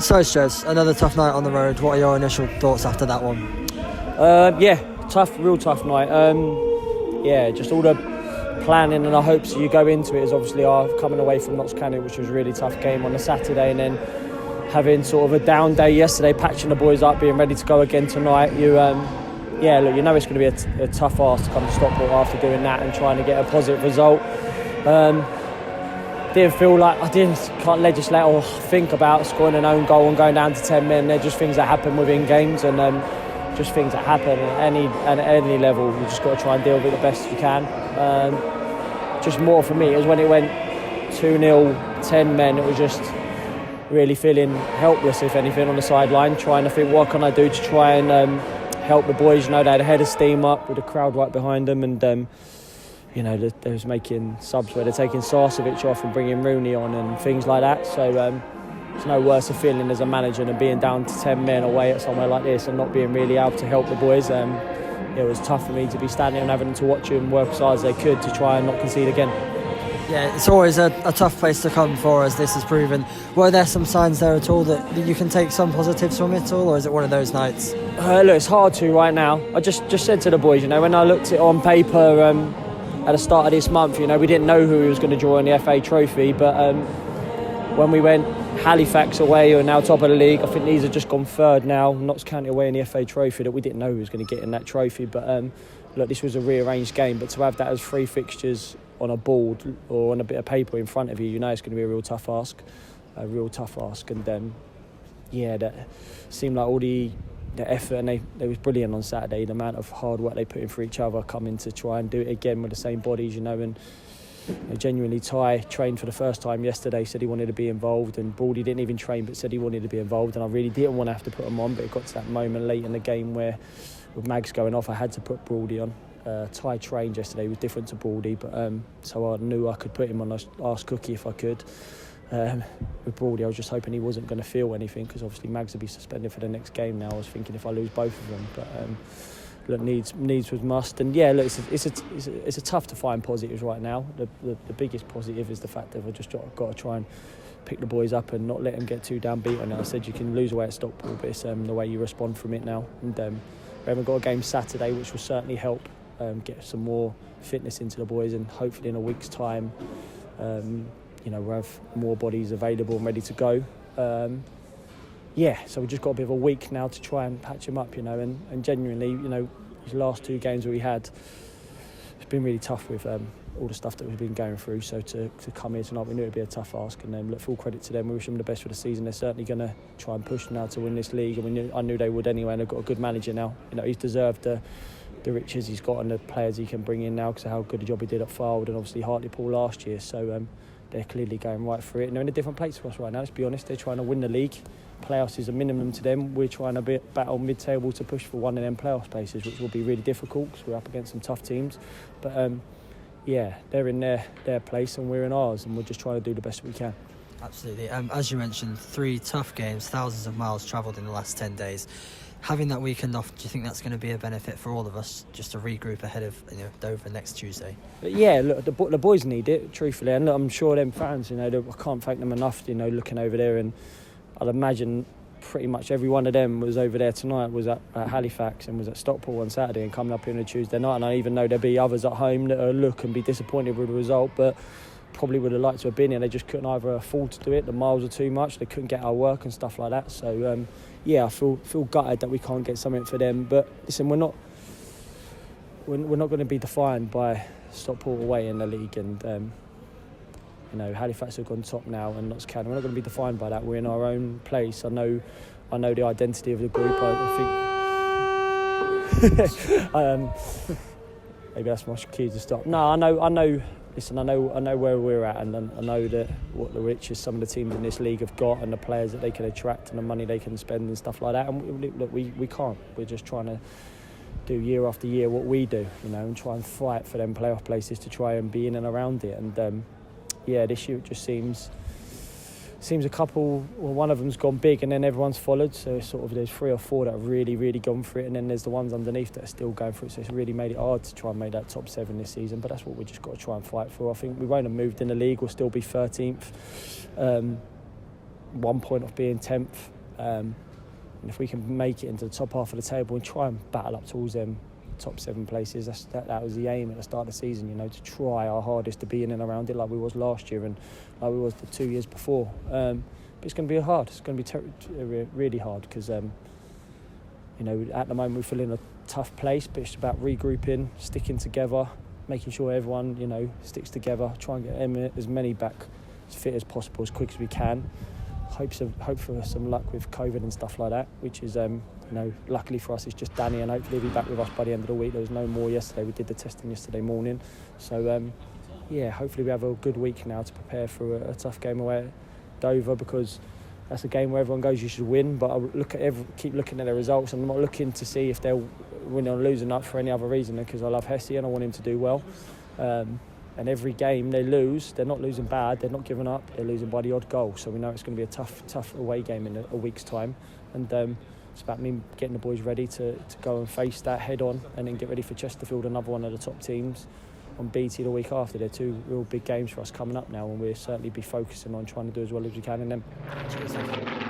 So, Strevens, another tough night on the road. What are your initial thoughts after that one? Real tough night. Just all the planning and our hopes you go into it is obviously coming away from Notts County, which was a really tough game on the Saturday, and then having sort of a down day yesterday, patching the boys up, being ready to go again tonight. You know it's going to be a tough ask to come to Stockport after doing that and trying to get a positive result. Didn't feel like can't legislate or think about scoring an own goal and going down to 10 men. They're just things that happen within games, and just things that happen at any level. You just got to try and deal with it the best you can. Just more for me, it was when it went 2-0, 10 men, it was just really feeling helpless, if anything, on the sideline, trying to think what can I do to try and help the boys. You know, they had a head of steam up with the crowd right behind them, and they was making subs where they're taking Sarcevic off and bringing Rooney on and things like that. So it's no worse a feeling as a manager than being down to 10 men away at somewhere like this and not being really able to help the boys. It was tough for me to be standing and having to watch them work as hard as they could to try and not concede again. Yeah, it's always a tough place to come for, as this has proven. Were there some signs there at all that you can take some positives from it all, or is it one of those nights? Look, it's hard to right now. I just said to the boys, when I looked at it on paper at the start of this month, we didn't know who was going to draw in the FA Trophy, but when we went Halifax away, who are now top of the league, I think these have just gone third now, Notts County away in the FA Trophy, that we didn't know who was going to get in that trophy. But look, this was a rearranged game, but to have that as 3 fixtures on a board or on a bit of paper in front of you, it's going to be a real tough ask. And that seemed like all the effort, and they was brilliant on Saturday, the amount of hard work they put in for each other, coming to try and do it again with the same bodies, and genuinely Ty trained for the first time yesterday, said he wanted to be involved, and Baldy didn't even train but said he wanted to be involved, and I really didn't want to have to put him on, but it got to that moment late in the game where with Mags going off I had to put Baldy on. Ty trained yesterday, was different to Baldy, but so I knew I could put him on Ask Cookie if I could. With Baldy, I was just hoping he wasn't going to feel anything, because obviously Mags would be suspended for the next game now. I was thinking if I lose both of them, but look, needs was must. And look, it's a tough to find positives right now. The biggest positive is the fact that I've just got to try and pick the boys up and not let them get too downbeat on it. I said you can lose away at Stockport, but it's the way you respond from it now. And we haven't got a game Saturday, which will certainly help get some more fitness into the boys, and hopefully in a week's time we'll have more bodies available and ready to go. So we've just got a bit of a week now to try and patch them up, and genuinely, these last 2 games that we had, it's been really tough with all the stuff that we've been going through. So to come here tonight, we knew it'd be a tough ask, and look, full credit to them. We wish them the best for the season. They're certainly going to try and push now to win this league, and I knew they would anyway, and they've got a good manager now. He's deserved the riches he's got and the players he can bring in now, because of how good a job he did at Fylde and obviously Hartlepool last year. So they're clearly going right for it, and they're in a different place for us right now. Let's be honest, they're trying to win the league. Playoffs is a minimum to them. We're trying to battle mid-table to push for one of them playoff places, which will be really difficult because we're up against some tough teams. But they're in their place and we're in ours, and we're just trying to do the best we can. Absolutely. As you mentioned, 3 tough games, thousands of miles travelled in the last 10 days. Having that weekend off, do you think that's going to be a benefit for all of us, just to regroup ahead of Dover next Tuesday? But look, the boys need it, truthfully, and look, I'm sure them fans, I can't thank them enough, looking over there, and I'd imagine pretty much every one of them was over there tonight, was at Halifax and was at Stockport on Saturday and coming up here on a Tuesday night, and I even know there'll be others at home that look and be disappointed with the result, but probably would have liked to have been here. They just couldn't either afford to do it, the miles are too much, they couldn't get our work and stuff like that. So I feel gutted that we can't get something for them. But listen, we're not going to be defined by Stockport away in the league, and Halifax have gone top now and Notts County. We're not going to be defined by that. We're in our own place. I know the identity of the group. I think maybe that's my cue to stop. No, I know. Listen, I know where we're at, and I know that what the riches some of the teams in this league have got, and the players that they can attract, and the money they can spend and stuff like that. And look, we can't. We're just trying to do year after year what we do, and try and fight for them playoff places to try and be in and around it. And this year it just seems a couple. Well, one of them's gone big, and then everyone's followed. So it's sort of there's 3 or 4 that have really, really gone for it, and then there's the ones underneath that are still going for it. So it's really made it hard to try and make that top 7 this season. But that's what we just got to try and fight for. I think we won't have moved in the league. We'll still be 13th. 1 point off being 10th. And if we can make it into the top half of the table and try and battle up towards them top 7 places, that was the aim at the start of the season, you know, to try our hardest to be in and around it like we was last year and like we was the 2 years before. But it's going to be hard. It's going to be really hard because, you know, at the moment we feel in a tough place, but it's about regrouping, sticking together, making sure everyone, you know, sticks together, try and get as many back as fit as possible, as quick as we can. Hope for some luck with COVID and stuff like that, which is, you know, luckily for us it's just Danny, and hopefully he'll be back with us by the end of the week. There was no more yesterday. We did the testing yesterday morning. So, yeah, hopefully we have a good week now to prepare for a tough game away at Dover, because that's a game where everyone goes you should win, but I keep looking at the results, and I'm not looking to see if they'll win or lose enough for any other reason, because I love Hesse and I want him to do well. And every game they lose, they're not losing bad, they're not giving up, they're losing by the odd goal. So we know it's going to be a tough away game in a week's time. And it's about me getting the boys ready to go and face that head on, and then get ready for Chesterfield, another one of the top teams, on BT the week after. They're 2 real big games for us coming up now, and we'll certainly be focusing on trying to do as well as we can in them. Cheers.